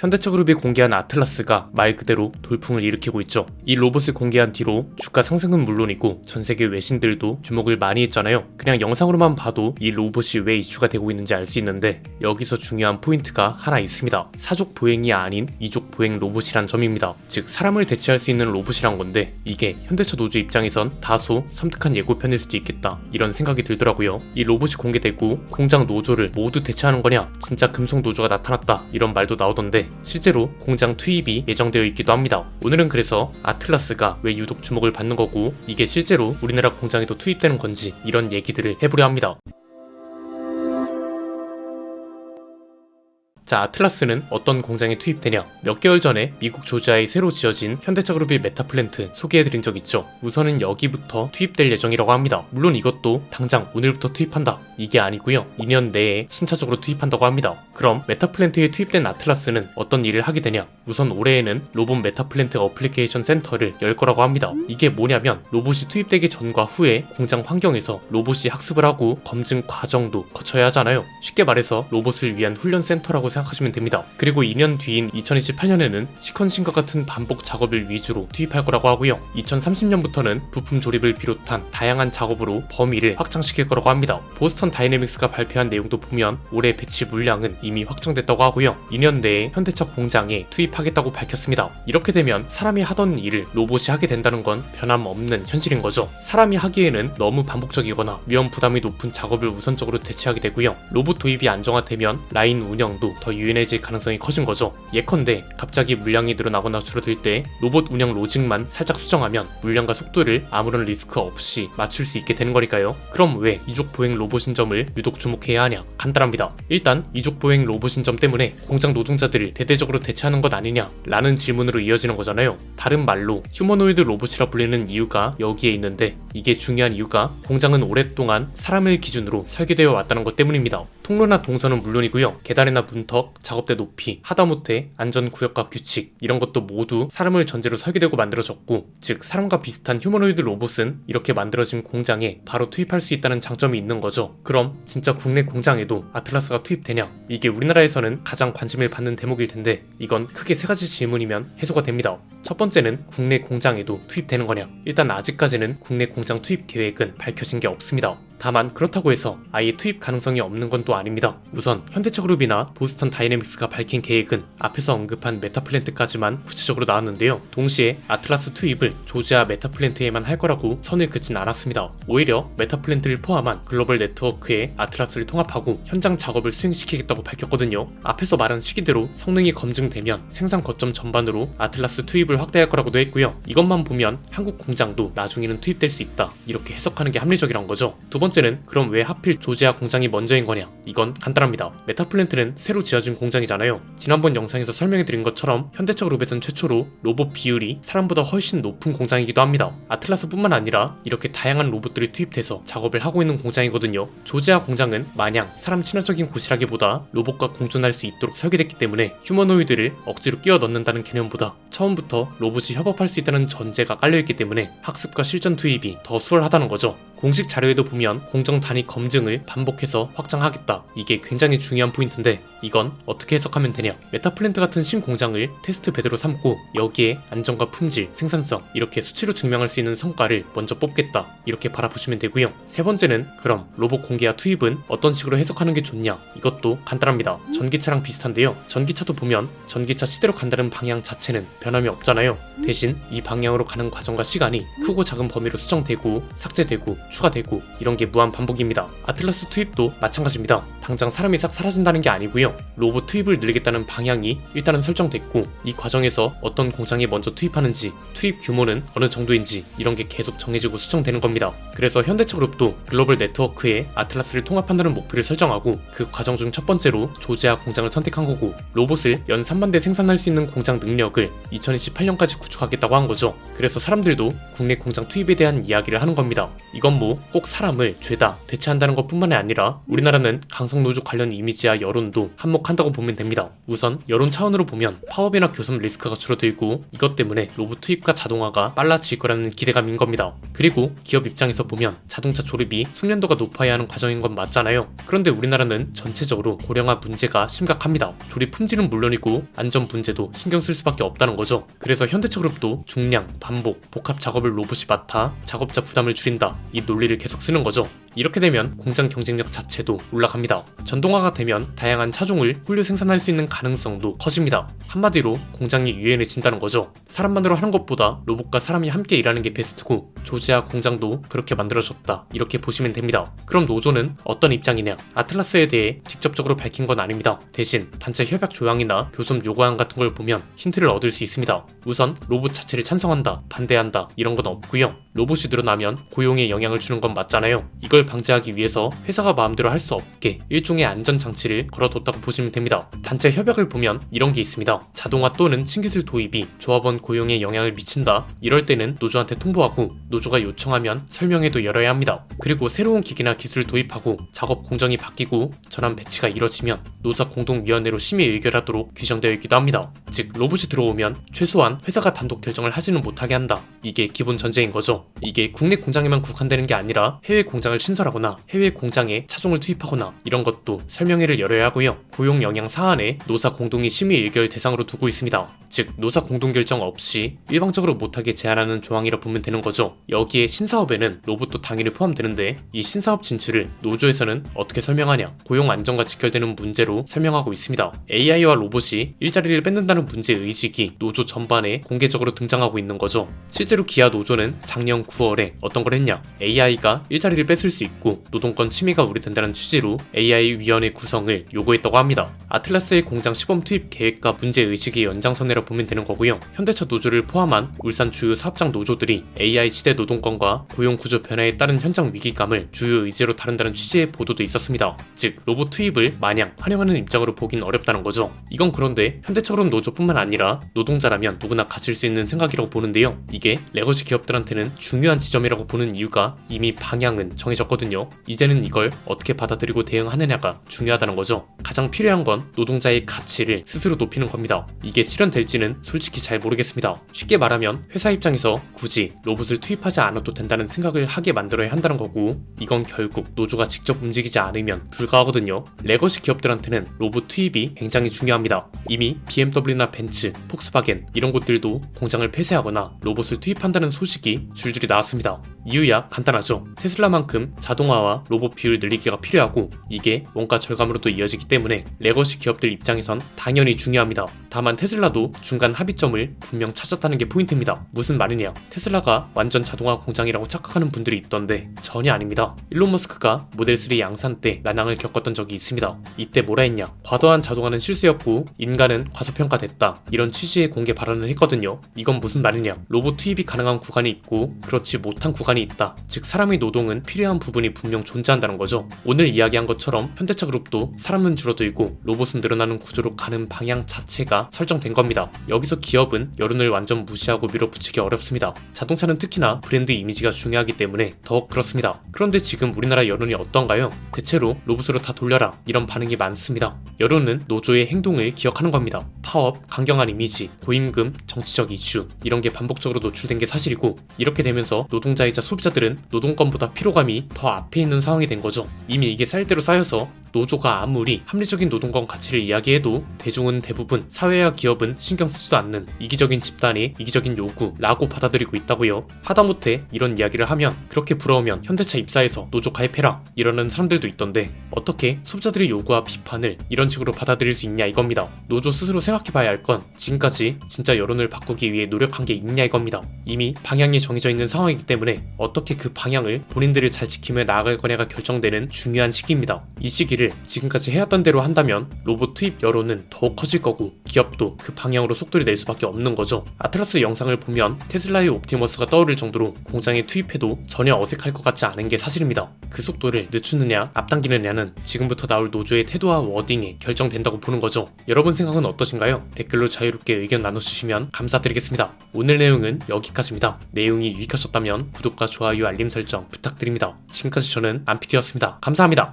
현대차그룹이 공개한 아틀라스가 말 그대로 돌풍을 일으키고 있죠. 이 로봇을 공개한 뒤로 주가 상승은 물론이고 전세계 외신들도 주목을 많이 했잖아요. 그냥 영상으로만 봐도 이 로봇이 왜 이슈가 되고 있는지 알 수 있는데 여기서 중요한 포인트가 하나 있습니다. 사족 보행이 아닌 이족 보행 로봇이란 점입니다. 즉 사람을 대체할 수 있는 로봇이란 건데 이게 현대차 노조 입장에선 다소 섬뜩한 예고편일 수도 있겠다 이런 생각이 들더라고요. 이 로봇이 공개되고 공장 노조를 모두 대체하는 거냐, 진짜 금속 노조가 나타났다 이런 말도 나오던데 실제로 공장 투입이 예정되어 있기도 합니다. 오늘은 그래서 아틀라스가 왜 유독 주목을 받는 거고 이게 실제로 우리나라 공장에도 투입되는 건지 이런 얘기들을 해보려 합니다. 자, 아틀라스는 어떤 공장에 투입되냐? 몇 개월 전에 미국 조지아에 새로 지어진 현대차그룹의 메타플랜트 소개해드린 적 있죠. 우선은 여기부터 투입될 예정이라고 합니다. 물론 이것도 당장 오늘부터 투입한다 이게 아니고요. 2년 내에 순차적으로 투입한다고 합니다. 그럼 메타플랜트에 투입된 아틀라스는 어떤 일을 하게 되냐? 우선 올해에는 로봇 메타플랜트 어플리케이션 센터를 열 거라고 합니다. 이게 뭐냐면 로봇이 투입되기 전과 후에 공장 환경에서 로봇이 학습을 하고 검증 과정도 거쳐야 하잖아요. 쉽게 말해서 로봇을 위한 훈련 센터라고 생각하시면 됩니다. 그리고 2년 뒤인 2028년에는 시퀀싱과 같은 반복 작업을 위주로 투입할 거라고 하고요. 2030년부터는 부품 조립을 비롯한 다양한 작업으로 범위를 확장시킬 거라고 합니다. 보스턴 다이내믹스가 발표한 내용도 보면 올해 배치 물량은 이미 확정됐다고 하고요. 2년 내에 현대차 공장에 투입하겠다고 밝혔습니다. 이렇게 되면 사람이 하던 일을 로봇이 하게 된다는 건 변함없는 현실인 거죠. 사람이 하기에는 너무 반복적이거나 위험 부담이 높은 작업을 우선적으로 대체하게 되고요. 로봇 도입이 안정화되면 라인 운영도 더 유연해질 가능성이 커진 거죠. 예컨대 갑자기 물량이 늘어나거나 줄어들 때 로봇 운영 로직만 살짝 수정하면 물량과 속도를 아무런 리스크 없이 맞출 수 있게 되는 거니까요. 그럼 왜 이족 보행 로봇인 점을 유독 주목해야 하냐? 간단합니다. 일단 이족 보행 로봇인 점 때문에 공장 노동자들을 대대적으로 대체하는 것 아니냐? 라는 질문으로 이어지는 거잖아요. 다른 말로 휴머노이드 로봇이라 불리는 이유가 여기에 있는데 이게 중요한 이유가 공장은 오랫동안 사람을 기준으로 설계되어 왔다는 것 때문입니다. 통로나 동선은 물론이고요. 계단이나 문턱, 작업대 높이, 하다못해 안전구역과 규칙 이런 것도 모두 사람을 전제로 설계되고 만들어졌고 즉 사람과 비슷한 휴머노이드 로봇은 이렇게 만들어진 공장에 바로 투입할 수 있다는 장점이 있는 거죠. 그럼 진짜 국내 공장에도 아틀라스가 투입되냐? 이게 우리나라에서는 가장 관심을 받는 대목일 텐데 이건 크게 세 가지 질문이면 해소가 됩니다. 첫 번째는 국내 공장에도 투입되는 거냐? 일단 아직까지는 국내 공장 투입 계획은 밝혀진 게 없습니다. 다만 그렇다고 해서 아예 투입 가능성이 없는 건 또 아닙니다. 우선 현대차그룹이나 보스턴 다이내믹스가 밝힌 계획은 앞에서 언급한 메타플랜트까지만 구체적으로 나왔는데요. 동시에 아틀라스 투입을 조지아 메타플랜트에만 할 거라고 선을 긋진 않았습니다. 오히려 메타플랜트를 포함한 글로벌 네트워크에 아틀라스를 통합하고 현장 작업을 수행시키겠다고 밝혔거든요. 앞에서 말한 시기대로 성능이 검증되면 생산 거점 전반으로 아틀라스 투입을 확대할 거라고도 했고요. 이것만 보면 한국 공장도 나중에는 투입될 수 있다 이렇게 해석하는 게 합리적이란 거죠. 두 번째는 그럼 왜 하필 조지아 공장이 먼저인 거냐? 이건 간단합니다. 메타플랜트는 새로 지어진 공장이잖아요. 지난번 영상에서 설명해드린 것처럼 현대차그룹에선 최초로 로봇 비율이 사람보다 훨씬 높은 공장이기도 합니다. 아틀라스뿐만 아니라 이렇게 다양한 로봇들이 투입돼서 작업을 하고 있는 공장이거든요. 조지아 공장은 마냥 사람 친화적인 곳이라기보다 로봇과 공존할 수 있도록 설계됐기 때문에 휴머노이드를 억지로 끼워 넣는다는 개념보다 처음부터 로봇이 협업할 수 있다는 전제가 깔려있기 때문에 학습과 실전 투입이 더 수월하다는 거죠. 공식 자료에도 보면 공정 단위 검증을 반복해서 확장하겠다. 이게 굉장히 중요한 포인트인데 이건 어떻게 해석하면 되냐? 메타플랜트 같은 신공장을 테스트 베드로 삼고 여기에 안전과 품질, 생산성 이렇게 수치로 증명할 수 있는 성과를 먼저 뽑겠다. 이렇게 바라보시면 되고요. 세 번째는 그럼 로봇 공개와 투입은 어떤 식으로 해석하는 게 좋냐? 이것도 간단합니다. 전기차랑 비슷한데요. 전기차도 보면 전기차 시대로 간다는 방향 자체는 변함이 없잖아요. 대신 이 방향으로 가는 과정과 시간이 크고 작은 범위로 수정되고 삭제되고 추가되고 이런 게 무한 반복입니다. 아틀라스 투입도 마찬가지입니다. 당장 사람이 싹 사라진다는 게 아니고요. 로봇 투입을 늘리겠다는 방향이 일단은 설정됐고 이 과정에서 어떤 공장에 먼저 투입하는지 투입 규모는 어느 정도인지 이런 게 계속 정해지고 수정되는 겁니다. 그래서 현대차그룹도 글로벌 네트워크에 아틀라스를 통합한다는 목표를 설정하고 그 과정 중 첫 번째로 조지아 공장을 선택한 거고 로봇을 연 3만 대 생산할 수 있는 공장 능력을 2028년까지 구축하겠다고 한 거죠. 그래서 사람들도 국내 공장 투입에 대한 이야기를 하는 겁니다. 이건 뭐 꼭 사람을 노조를 죄다 대체한다는 것뿐만이 아니라 우리나라는 강성노조 관련 이미지와 여론도 한몫한다고 보면 됩니다. 우선 여론 차원으로 보면 파업이나 교섭 리스크가 줄어들고 이것 때문에 로봇 투입과 자동화가 빨라질 거라는 기대감인 겁니다. 그리고 기업 입장에서 보면 자동차 조립이 숙련도가 높아야 하는 과정인 건 맞잖아요. 그런데 우리나라는 전체적으로 고령화 문제가 심각합니다. 조립 품질은 물론이고 안전 문제도 신경 쓸 수밖에 없다는 거죠. 그래서 현대차그룹도 중량, 반복, 복합 작업을 로봇이 맡아 작업자 부담을 줄인다, 이 논리를 계속 쓰는 거죠. 이렇게 되면 공장 경쟁력 자체도 올라갑니다. 전동화가 되면 다양한 차종을 홀로 생산할 수 있는 가능성도 커집니다. 한마디로 공장이 유연해진다는 거죠. 사람만으로 하는 것보다 로봇과 사람이 함께 일하는 게 베스트고 조지아 공장도 그렇게 만들어졌다, 이렇게 보시면 됩니다. 그럼 노조는 어떤 입장이냐? 아틀라스에 대해 직접적으로 밝힌 건 아닙니다. 대신 단체 협약 조항이나 교섭 요구안 같은 걸 보면 힌트를 얻을 수 있습니다. 우선 로봇 자체를 찬성한다, 반대한다 이런 건 없고요. 로봇이 늘어나면 고용에 영향을 주는 건 맞잖아요. 이걸 방지하기 위해서 회사가 마음대로 할 수 없게 일종의 안전장치를 걸어뒀다고 보시면 됩니다. 단체 협약을 보면 이런 게 있습니다. 자동화 또는 신기술 도입이 조합원 고용에 영향을 미친다, 이럴 때는 노조한테 통보하고 노조가 요청하면 설명회도 열어야 합니다. 그리고 새로운 기기나 기술을 도입하고 작업 공정이 바뀌고 전환 배치가 이뤄지면 노사 공동위원회로 심의 의결하도록 규정되어 있기도 합니다. 즉 로봇이 들어오면 최소한 회사가 단독 결정을 하지는 못하게 한다, 이게 기본 전제인 거죠. 이게 국내 공장에만 국한되는 게 아니라 해외 공장을 신설하거나 해외 공장에 차종을 투입하거나 이런 것도 설명회를 열어야 하고요. 고용 영향 사안에 노사 공동의 심의 의결 대상으로 두고 있습니다. 즉 노사 공동 결정 없이 일방적으로 못하게 제한하는 조항이라 보면 되는 거죠. 여기에 신사업에는 로봇도 당연히 포함되는데 이 신사업 진출을 노조에서는 어떻게 설명하냐, 고용 안정과 직결되는 문제로 설명하고 있습니다. AI와 로봇이 일자리를 뺏는다는 문제의식이 노조 전반에 공개적으로 등장하고 있는 거죠. 실제로 기아 노조는 작년 9월에 어떤 걸 했냐, AI가 일자리를 뺏을 수 있고 노동권 침해가 우려된다는 취지로 AI 위원회 구성을 요구했다고 합니다. 아틀라스의 공장 시범 투입 계획과 문제의식의 연장선이라 보면 되는 거고요. 현대차 노조를 포함한 울산 주요 사업장 노조들이 AI 시대 노동권과 고용 구조 변화에 따른 현장 위기감을 주요 의제로 다룬다는 취지의 보도도 있었습니다. 즉 로봇 투입을 마냥 환영하는 입장으로 보긴 어렵다는 거죠. 이건 그런데 현대차그룹 노조뿐만 아니라 노동자라면 누구나 가질 수 있는 생각이라고 보는데요. 이게 레거시 기업들한테는 중요한 지점이라고 보는 이유가 이미 방향은 정해졌거든요. 이제는 이걸 어떻게 받아들이고 대응하느냐가 중요하다는 거죠. 가장 필요한 건 노동자의 가치를 스스로 높이는 겁니다. 이게 실현될지는 솔직히 잘 모르겠습니다. 쉽게 말하면 회사 입장에서 굳이 로봇을 투입하지 않아도 된다는 생각을 하게 만들어야 한다는 거고, 이건 결국 노조가 직접 움직이지 않으면 불가하거든요. 레거시 기업들한테는 로봇 투입이 굉장히 중요합니다. 이미 BMW나 벤츠, 폭스바겐 이런 곳들도 공장을 폐쇄하거나 로봇을 투입한다는 소식이 줄줄이 나왔습니다. 이유야 간단하죠. 테슬라만큼 자동화와 로봇 비율 늘리기가 필요하고 이게 원가 절감으로도 이어지기 때문에 레거시 기업들 입장에선 당연히 중요합니다. 다만 테슬라도 중간 합의점을 분명 찾았다는 게 포인트입니다. 무슨 말이냐, 테슬라가 완전 자동화 공장이라고 착각하는 분들이 있던데 전혀 아닙니다. 일론 머스크가 모델3 양산 때 난항을 겪었던 적이 있습니다. 이때 뭐라 했냐, 과도한 자동화는 실수였고 인간은 과소평가됐다, 이런 취지의 공개 발언을 했거든요. 이건 무슨 말이냐, 로봇 투입이 가능한 구간이 있고 그렇지 못한 구간이 있다. 즉 사람의 노동은 필요한 부분이 분명 존재한다는 거죠. 오늘 이야기한 것처럼 현대차그룹도 사람은 줄어들고 로봇은 늘어나는 구조로 가는 방향 자체가 설정된 겁니다. 여기서 기업은 여론을 완전 무시하고 밀어붙이기 어렵습니다. 자동차는 특히나 브랜드 이미지가 중요하기 때문에 더욱 그렇습니다. 그런데 지금 우리나라 여론이 어떤가요? 대체로 로봇으로 다 돌려라, 이런 반응이 많습니다. 여론은 노조의 행동을 기억하는 겁니다. 파업, 강경한 이미지, 고임금, 정치적 이슈 이런 게 반복적으로 노출된 게 사실이고, 이렇게 되면서 노동자이자 소비자들은 노동권보다 피로감이 더 앞에 있는 상황이 된 거죠. 이미 이게 쌀대로 쌓여서 노조가 아무리 합리적인 노동권 가치를 이야기해도 대중은 대부분 사회와 기업은 신경 쓰지도 않는 이기적인 집단의 이기적인 요구라고 받아들이고 있다고요. 하다못해 이런 이야기를 하면 그렇게 부러우면 현대차 입사해서 노조 가입해라 이러는 사람들도 있던데, 어떻게 소비자들의 요구와 비판을 이런 식으로 받아들일 수 있냐 이겁니다. 노조 스스로 생각해봐야 할 건 지금까지 진짜 여론을 바꾸기 위해 노력한 게 있냐 이겁니다. 이미 방향이 정해져 있는 상황이기 때문에 어떻게 그 방향을 본인들을 잘 지키며 나아갈 거냐가 결정되는 중요한 시기입니다. 이 시기를 일을 지금까지 해왔던 대로 한다면 로봇 투입 여론은 더 커질 거고 기업도 그 방향으로 속도를 낼 수밖에 없는 거죠. 아트라스 영상을 보면 테슬라의 옵티머스가 떠오를 정도로 공장에 투입해도 전혀 어색할 것 같지 않은 게 사실입니다. 그 속도를 늦추느냐 앞당기느냐는 지금부터 나올 노조의 태도와 워딩에 결정된다고 보는 거죠. 여러분 생각은 어떠신가요? 댓글로 자유롭게 의견 나눠주시면 감사드리겠습니다. 오늘 내용은 여기까지입니다. 내용이 유익하셨다면 구독과 좋아요 알림 설정 부탁드립니다. 지금까지 저는 안피디였습니다. 감사합니다.